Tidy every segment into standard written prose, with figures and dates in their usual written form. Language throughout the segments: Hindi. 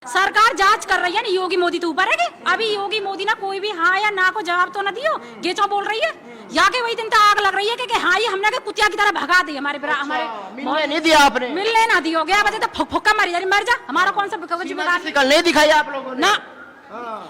सरकार जांच कर रही है ना, योगी मोदी तो ऊपर है कि अभी योगी मोदी ना कोई भी हाँ या ना को जवाब तो ना दियो, गेचो बोल रही है। यहाँ के वही दिन तो आग लग रही है कि हाँ ये हमने के कुतिया की तरह भगा दी हमारे हमारे मिलने नहीं दिया आपने, मिलने ना दियो गया बजे तो फुक्का मर जा मर जा, हमारा कौन सा कल नहीं दिखाई आप लोगों ने ना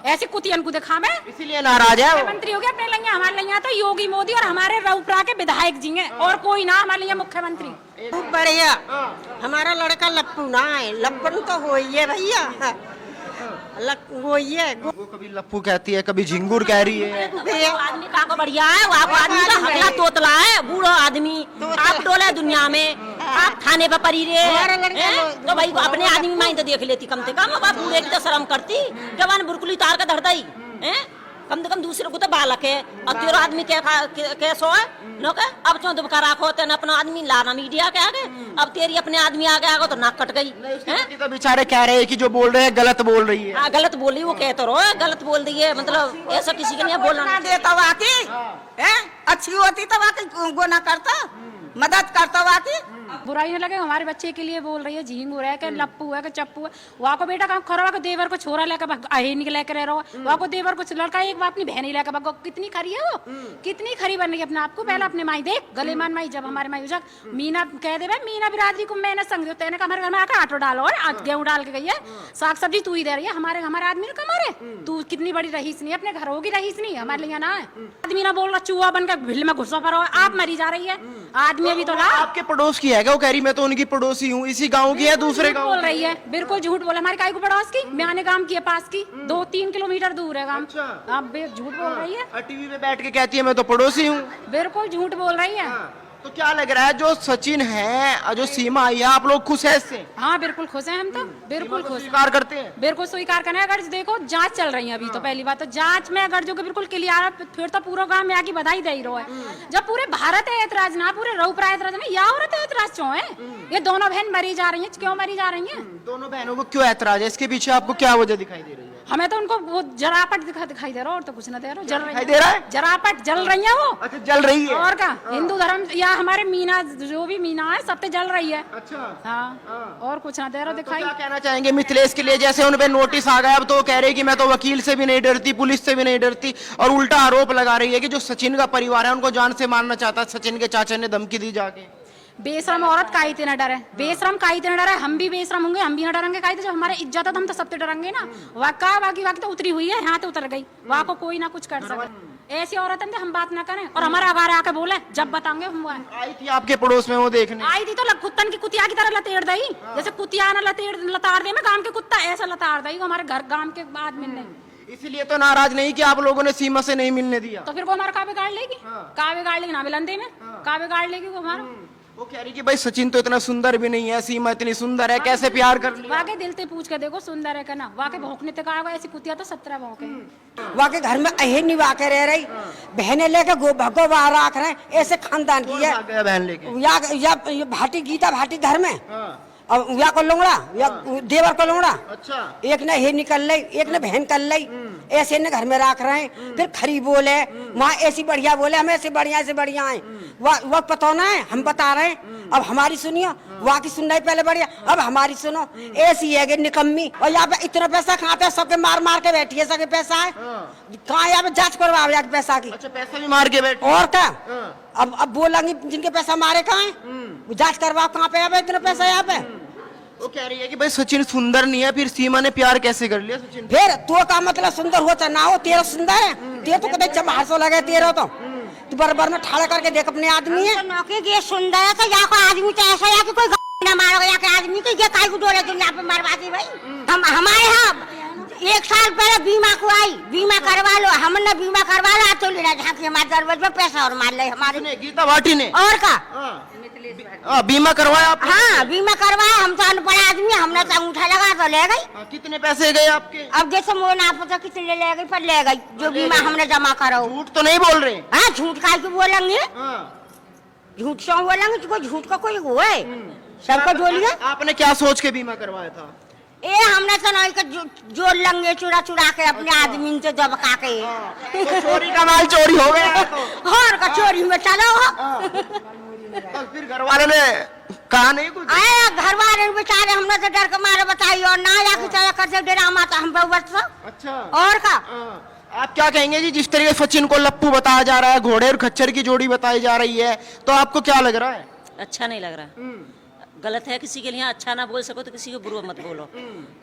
ऐसी कुतियन को दिखा में, इसीलिए नाराज है मुख्यमंत्री हो गया अपने लिए। हमारे लिए तो योगी मोदी और हमारे रउपरा के विधायक जी हैं और कोई ना हमारे लिए मुख्यमंत्री। खूब बढ़िया। हमारा लड़का लप्पू ना है, लप्पन तो हो ही है भैया, वो ही है। वो कभी लप्पू कहती है, कभी झिंगुर कह रही है। आदमी का बढ़िया है, वो आदमी का हगला तोतला है, बूढ़ा आदमी। आप डोले दुनिया में, आप थाने पे परी रे तो भाई अपने आदमी माई तो देख लेती कम से कम, अब बूढ़े की तो शर्म करती। जवान बुरकुली तार का धरदाई है, कम से कम दूसरे को तो बालक है और तेरा आदमी कैसो है नो के अब चौंध का राखो तेन अपना आदमी लाना मीडिया के आगे, अब तेरी अपने आदमी आगे आगे तो नाक कट गई है। तो बेचारे कह रहे हैं कि जो बोल रहे हैं गलत बोल रही है। हाँ गलत बोली, वो कहते रहो गलत बोल दी है, मतलब ऐसा किसी के नहीं बोलना देता वाकी है, अच्छी होती तो वाकी गुना करता, मदद करता वाकी। बुराई न लगे, हमारे बच्चे के लिए बोल रही है झींगुर है कि लप्पू है कि चप्पू है। वहाँ को बेटा काम खरा को देवर को छोरा लेकर लेकर रह रहा, वहाँ को देवर को लड़का एक बार अपनी बहन ही लेकर भागो। कितनी खरी है वो, कितनी खरी बन रही है अपने आप को। पहले अपने माई देख गले मान माई, जब हमारे माई उजक मीना कह दे मीना बिरादरी को मैंने संग तेने हमारे घर में आकर आटो डालो और गेहूं डाल के गई है, साग सब्जी तू ही दे रही है। हमारे आदमी कमारे तू कितनी बड़ी रहीस नहीं, अपने घर होगी रहीस नहीं, हमारे लिए ना है। आदमी ना बोल रहा चूहा बनकर भिल में घुसा पड़ा, आप मरी जा रही है। आदमी अभी तो ला आपके पड़ोस की है क्या? वो कह रही मैं तो उनकी पड़ोसी हूँ, इसी गांव की है, दूसरे गांव बोल रही है। बिल्कुल झूठ बोला, हमारे काय को पड़ोस की, म्याने गांव की है, पास की 2-3 किलोमीटर दूर है गांव। आप झूठ बोल रही है, टीवी पे बैठ के कहती है मैं तो पड़ोसी हूँ। बिल्कुल झूठ बोल रही है। तो क्या लग रहा है जो सचिन है और जो सीमा आई है, आप लोग खुश है इससे? हाँ बिल्कुल खुश हैं हम तो, बिल्कुल खुश स्वीकार करते हैं, बिल्कुल स्वीकार करना है। अगर देखो जांच चल रही है अभी तो पहली बात तो जांच में अगर जो कि बिल्कुल क्लियर है, फिर तो पूरा गांव में आके बधाई दे रहा है। जब पूरे भारत है ऐतराज ना, पूरे रउपरा ऐतराज ना, या औरत ऐतराज क्यों है? ये दोनों बहन मरी जा रही है, क्यों मरी जा रही है? दोनों बहनों को क्यों ऐतराज है? इसके पीछे आपको क्या वजह दिखाई दे रही है? हमें तो उनको वो जरापट दिखाई दे रहा और तो कुछ ना दे रहा, जल दिखाई दे रहा है, जरापट जल रही है वो। अच्छा जल रही है और क्या हिंदू धर्म या हमारे मीना जो भी मीना है सब पे जल रही है। अच्छा हाँ और कुछ ना दे रहा दिखाई। क्या कहना चाहेंगे मिथिलेश के लिए? जैसे उन पे नोटिस आ गया, अब तो वो कह रहे कि मैं तो वकील से भी नहीं डरती, पुलिस से भी नहीं डरती, और उल्टा आरोप लगा रही है कि जो सचिन का परिवार है उनको जान से मारना चाहता है। सचिन के चाचा ने धमकी दी जाके। बेशरम औरत का इतना डर है, बेशरम का इतना डर है, हम भी बेशरम होंगे, हम भी ना डरेंगे। का जब हमारे इज्जत है तो हम तो सबसे डरेंगे ना। वाका बाकी तो उतरी हुई है, यहाँ तो उतर गई, वहाँ को कोई ना कुछ कर सके। ऐसी औरत है हम बात ना करें और हमारा आगार आके बोले जब बताएंगे हम। आई थी आपके पड़ोस में वो देखने? आई थी तो कुत्तन की कुतिया की तरह लतेड़ दी, जैसे कुतिया ना लताड़ दे में गांव के कुत्ता ऐसा लताड़ दी हमारे घर गांव के बाद मिलने। इसीलिए तो नाराज नहीं कि आप लोगों ने सीमा से नहीं मिलने दिया। तो फिर वो हमारा कावे गाड़ लेगी, कावे गाड़ लेगी ना मिलंदे में, कावे गाड़ लेगी वो हमारा। वो कह रही कि भाई सचिन तो इतना सुंदर भी नहीं है, सीमा इतनी सुंदर है, कैसे प्यार कर लिया? वाके दिल से पूछ के देखो सुंदर है क्या ना, वाके भौंकने तक आएगा। ऐसी कुतिया तो 17 भौंके। वाके घर में अहे नहीं वाके रह रही, बहने लेके भगो बाहर रख रहे, ऐसे खानदान की है। बहन लेके या भाटी गीता भाटी घर में, अब या को लोंगड़ा या देवर को लोंगड़ा। अच्छा एक ने हे निकल ली, एक ने बहन कर ली, ऐसे ने घर में रख रहे हैं। फिर खरी बोले माँ ऐसी बढ़िया बोले, हम ऐसे बढ़िया है। वह पता ना है, हम बता रहे हैं। अब हमारी सुनियो, वहाँ की सुनना पहले बढ़िया, अब हमारी सुनो। ऐसी है कि निकम्मी, और यहाँ पे इतना पैसा कहाँ पे? सबके मार मार के बैठी है, सबके पैसा है कहाँ? यहाँ पे जांच करवा पैसा की। अच्छा पैसा भी मार के बैठ और क्या? अब बोलेंगे जिनके पैसा मारे कहाँ है, जांच करवाओ कहाँ पे? यहाँ पे इतना पैसा यहाँ पे। वो कह रही है कि भाई सचिन सुंदर नहीं है, फिर सीमा ने प्यार कैसे कर लिया सचिन? फिर तो का मतलब सुंदर हो चाहे ना हो, तेरा सुंदर है, तेरे तो कदे चमारसो लगे तेरा तो तू बराबर में ठाड़ा करके देख अपने आदमी है। नौके ये सुंदर है तो या कोई आदमी तो ऐसा या कि कोई ना मारो या कि आदमी को ये काय को डोले दुनिया पे मारवाती भाई। हम हमारे यहाँ 1 साल पहले बीमा को आई, बीमा करवा लो, हमने बीमा करवा लो तो ले जहाँ की हमारे दरवाजे पे पैसा और मार ले हमारे गीता भाटी ने। और का बीमा करवाया आप? हाँ बीमा करवाया, हम तो अनपढ़ आदमी, हमने तो अंगूठा लगा तो ले गई। कितने पैसे गए आपके? अब जैसे मोह ना पता कितने ले गई, पर ले गई जो बीमा हमने जमा करा। झूठ तो नहीं बोल रहे? हाँ झूठ का क्यों बोलेंगे, झूठ क्यों बोलेंगे? तो झूठ का कोई वो है, सबको बोलिए। आपने क्या सोच के बीमा करवाया था? हमने तो नहीं जोड़ लेंगे चुरा चुरा के अपने आदमी से दबका के। तो चोरी का माल चोरी हो गया और का चोरी में चलो। फिर घर वाले ने कहा नहीं कुछ? आए घर वाले बेचारे हमने तो डर के मारे बताई और ना जाके चला कर से डेरा माता हम बस। अच्छा, और का आप क्या कहेंगे जी, जिस तरीके से सचिन को लप्पू बताया जा रहा है, घोड़े और खच्चर की जोड़ी बताई जा रही है, तो आपको क्या लग रहा है? अच्छा नहीं लग रहा, गलत है। किसी के लिए अच्छा ना बोल सको तो किसी को बुरा मत बोलो।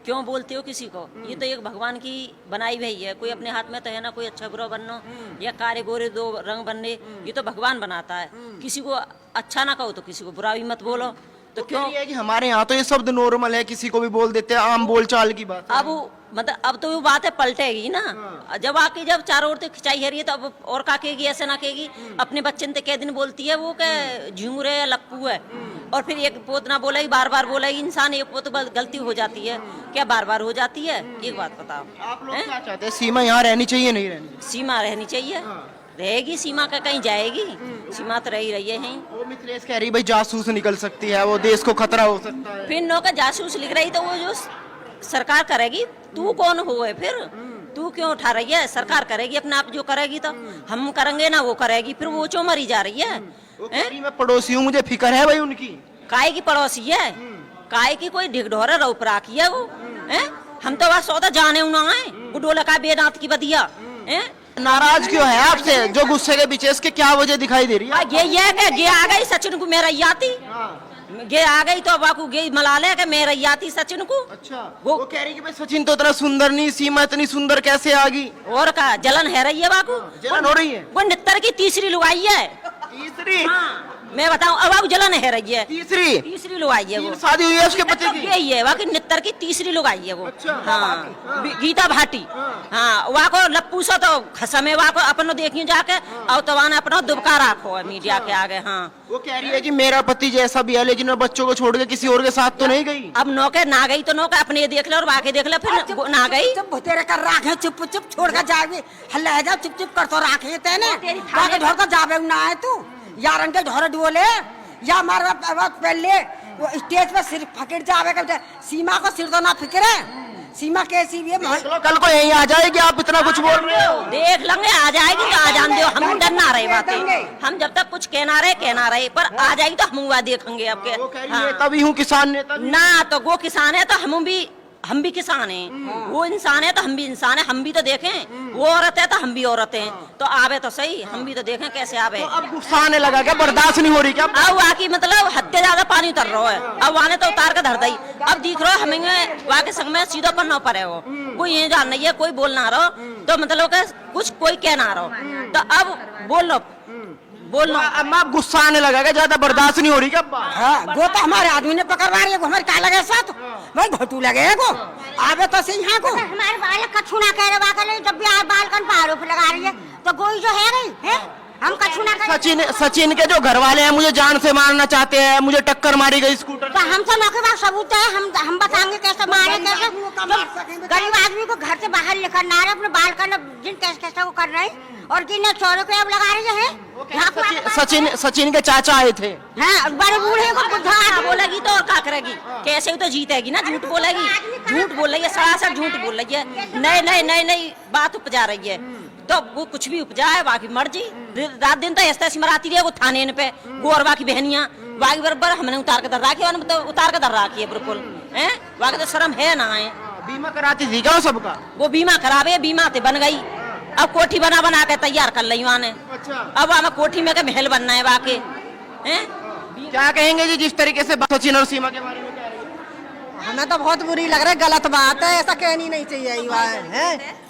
क्यों बोलते हो किसी को? ये तो एक भगवान की बनाई हुई है, कोई अपने हाथ में तो है ना कोई अच्छा बुरा बनना या कारे गोरे दो रंग बनने, ये तो भगवान बनाता है। किसी को अच्छा ना कहो तो किसी को बुरा भी मत बोलो। तो क्यों है कि हमारे यहाँ तो ये शब्द नॉर्मल है, किसी को भी बोल देते हैं, आम बोलचाल की बात है। अब मतलब अब तो वो बात है पलटेगी ना। जब आके जब चारों ओर से खिंचाई है रही है तो अब और का कहेगी, ऐसे ना कहेगी। अपने बच्चे ने कई दिन बोलती है वो के झूंगरे है लप्पू है, और फिर एक पोत ना बोलेगी, बार बार बोलेगी। इंसान एक पोत गलती हो जाती है क्या, बार बार हो जाती है? एक बात बताओ, आप लोग क्या चाहते हैं, सीमा यहाँ रहनी चाहिए नहीं रहनी? सीमा रहनी चाहिए। रहेगी सीमा का, कहीं जाएगी? सीमा तो रही है यहीं। वो मिथिलेश कह रही भाई जासूस निकल सकती है, वो देश को खतरा हो सकता है। फिर नो का जासूस लिख रही तो वो जो सरकार करेगी, तू कौन हो है फिर? तू क्यों उठा रही है? सरकार करेगी अपने आप, जो करेगी तो हम करेंगे ना वो करेगी, फिर वो क्यों मरी जा रही है? वो कह रही मैं पड़ोसी हूँ, मुझे फिक्र है भाई उनकी। काय की पड़ोसी है? काय की कोई ढिगढोरा रऊप राखी है वो? हम तो बस सौदा जाने ना है बुडोला का बेदांत की बदिया। नाराज क्यों है आपसे, जो गुस्से के पीछे इसके क्या वजह दिखाई दे रही है? ये आ गई सचिन को मेरा याती, ये आ गई तो बाकू गे मला ले के मेरा याती सचिन को। अच्छा, वो कह रही कि भाई सचिन तो इतना सुंदर नहीं, सीमा इतनी सुंदर कैसे आ गई? और का जलन है रही है बाकू, जलन हो रही है। वो 69 की तीसरी लुगाई है। तीसरी? हाँ, मैं बताऊं अब जलन है रही है। तीसरी लुगाई है वो, शादी हुई है उसके पति की? यही है बाकी 69 की तीसरी लुगाई है वो। अच्छा, हाँ, गीता भाटी। हाँ, वहाँ को लप्पू सा तो खसमे वहाँ को अपनो देखियो जाके, और तो वहाँ अपना दुबका राखो है मीडिया के आगे। हाँ, वो कह रही है कि मेरा पति जैसा भी है, लेकिन मैं बच्चों को छोड़ के किसी और के साथ तो नहीं गई। अब नौके ना गई तो नौके अपने देख ले और बाकी देख ले, फिर ना गई। चुप तेरे कर राखे, चुप चुप छोड़ कर जाए, हल्ला है जा, चुप चुप कर तो राखे तेने बाकी ढोर कर जावे ना है तू, या रंग के ढोर डोले या मार पहले वो स्टेज पे सिर फकड़ जावे कर। सीमा को सिर तो ना फिक्र है, सीमा कैसी भी है। कल को यही आ जाएगी, आप इतना कुछ बोल रहे हो? देख लेंगे, आ जाएगी तो आ जान दो, हम डरना रहे बातें। हम जब तक कुछ कहना रहे पर आ जाएगी तो हम देखेंगे आपके। वो कह रही है तभी हूँ किसान नेता ना, तो वो किसान है तो हम भी किसान हैं। वो इंसान है तो हम भी इंसान है, हम भी तो देखें। वो औरत है तो हम भी औरत हैं, तो आवे तो सही, हम भी तो देखें कैसे आवे। तो अब गुस्सा आने लगा क्या, बर्दाश्त नहीं हो रही क्या? अब वहाँ की मतलब हद से ज्यादा पानी उतर रहा है, अब वहाँ ने तो उतार कर धर दी। अब दिख रहा है हमें वहाँ के संग में सीधा पन्ना पर है वो, कोई ये जान नहीं है, कोई बोल ना रहो तो मतलब कुछ कोई कह ना रहो, तो अब बोलो। अब आप गुस्सा आने लगा क्या, ज्यादा बर्दाश्त नहीं हो रही क्या? हाँ, वो तो हमारे आदमी ने पकड़वा रही है, हमारे क्या लगे साथ भाई घोटू लगे को आवे तो सही यहाँ को। हमारे बाल कछु ना कह रहे, जब भी बाल कन पहाड़ों पे लगा रही है तो गोई जो है गई है, हम कछु ना कह। सचिन के जो घर वाले हैं मुझे जान से मारना चाहते हैं, मुझे टक्कर मारी गई स्कूटर। तो हम तो मौके पर सबूत है, हम बताएंगे कैसे मारे, कैसे गरीब आदमी को घर से बाहर लेकर ना रहे, अपने बाल का जिन कैसे कैसे वो कर रहे हैं, और जिन 100 रुपये अब लगा रहे हैं। सचिन के चाचा आए थे। हाँ, बड़े बूढ़े को बुढ़ा बोलेगी तो और क्या करेगी, कैसे तो जीतेगी ना, झूठ बोलेगी, झूठ बोल रही है, सरासर झूठ बोल रही है, नई बात उपजा रही है। तो वो कुछ भी उपजा है, बाकी मर्जी। रात दिन तो ऐसे मराती रही है वो थाने पे, गोरवा की बहनियां बाकी बराबर हमने उतार के धर रखी है, तो उतार के धर रखी है बिल्कुल है, बाकी तो शर्म है ना है। बीमा कराती थी क्या सबका? वो बीमा करावे, बीमा ते बन गई, अब कोठी बना के तैयार कर ली वहाँ ने। अच्छा, अब हमें कोठी में के महल बनना है बाकी है। क्या कहेंगे जी जिस तरीके से सचिन और सीमा के बारे में कह रही है? हमें तो बहुत बुरी लग रही है, गलत बात है, ऐसा कहनी नहीं चाहिए है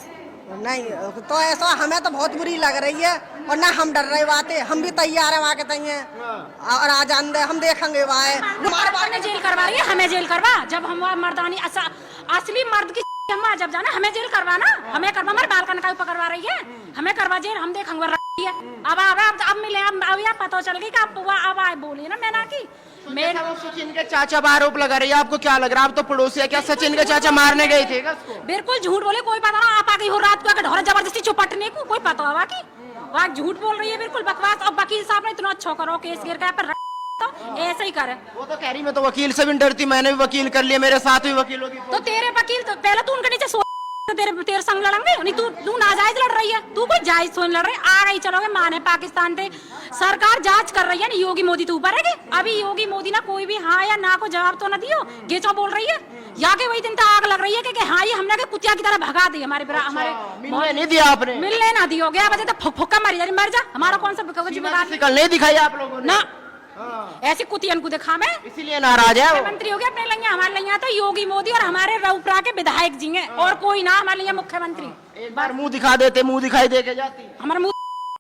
नहीं, तो ऐसा हमें तो बहुत बुरी लग रही है, और ना हम डर रहे बातें, हम भी तैयार है वहाँ के तैयार, और आ जान दे, हम देखेंगे वहाँ जेल करवा रही है, हमें जेल करवा, जब हम मर्दानी असली मर्द की हम जब जाना हमें जेल करवाना, हमें करवा, हमारे बाल का नकाब पकड़वा रही है, हमें करवा जेल, हम देखेंगे रही है। अब मिले, अब यार पता चल गई कि अब आए बोली ना मैंने की मेरे सचिन के चाचा पर आरोप लगा रही है, आपको क्या लग रहा है? आप तो पड़ोसी है, क्या सचिन के चाचा मारने गए थे क्या? बिल्कुल झूठ बोले, कोई पता ना, आप आ गई हो रात को ढोरा जबरदस्ती चुपटने को, कोई पता होगा की वहाँ झूठ बोल रही है, बिल्कुल बकवास। और वकील साहब ने इतना अच्छा करो, केस गिर गया पर तो ऐसे ही करे। वो तो कह रही मैं तो वकील से भी डरती, मैंने भी वकील कर लिया, मेरे साथ भी वकील होगी। तो तेरे वकील तो पहले तो उनके नीचे तो तेरे संग लड़ेंगे नहीं। तू नाजायज लड़ रही है, तू कोई जायज सोच लड़ रही है। आ गई चलोगे माने पाकिस्तान थे, सरकार जांच कर रही है ना। योगी मोदी तो ऊपर है। अभी योगी मोदी ना कोई भी हाँ या ना को जवाब तो ना दियो, गेचो बोल रही है। या के वही दिन तो आग लग रही है कि हाँ ये हमने के कुतिया की तरह भगा दी हमारे मिलने नहीं दिया आपने, मिलने ना दियो। गया वजह तो फुक्का मारी जा रही, मर जा। हमारा कौन सा कल नहीं दिखाई आप लोगों ने ना, ऐसी कुतियन को दिखा मैं, इसीलिए नाराज है वो। मुख्यमंत्री हो गया अपने लिए। हमारे लिए तो योगी मोदी और हमारे रउपरा के विधायक जी हैं, और कोई ना हमारे लिए मुख्यमंत्री। एक बार मुंह दिखा देते, मुंह दिखाई दे के जाती। हमारा मुंह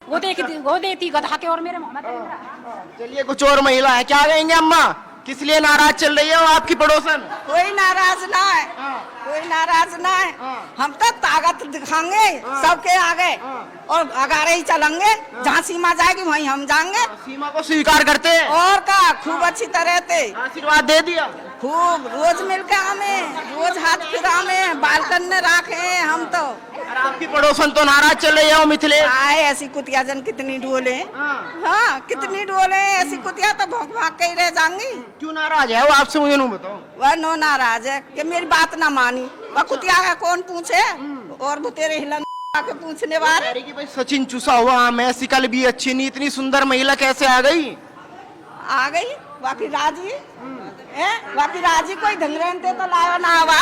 वो देती गधा के और मेरे मोहम्मद। चलिए कुछ और महिला है, क्या कहेंगे अम्मा, किस लिए नाराज चल रही है वो आपकी पड़ोसन? कोई नाराज ना है, कोई नाराज ना है। हम तो ताकत दिखाएंगे सबके आगे और अगारे ही चलेंगे। जहाँ सीमा जाएगी वहीं हम जाएंगे। सीमा को स्वीकार करते हैं और का खूब अच्छी तरह से आशीर्वाद दे दिया खूब, रोज मिलके हमें, रोज हाथ फिरा में बालकन में रखे हम तो। और आपकी पड़ोसन तो नाराज चल रही है वो मिथिलेश। आए ऐसी कुतिया जन कितनी डोले, हाँ कितनी डोले, ऐसी कुतिया तो भौंक भाग के ही रह जाएंगी। क्यों नाराज है वो आपसे, मुझे नहीं बताओ। वह नो नाराज है कि मेरी बात ना मानी। वह कुतिया का कौन पूछे, और वो तेरे हिलन के पूछने वाले कि भाई सचिन चूसा हुआ, मैं सिकल भी अच्छी नहीं, इतनी सुंदर महिला कैसे आ गई? आ गई बाकी राजी है, बाकी राजी कोई ढंगरेंते तो लायो ना हुआ,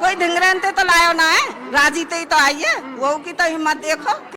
कोई ढंगरेंते तो लायो ना है, राजी ते ही तो आई है। वो की तो हिम्मत देखो।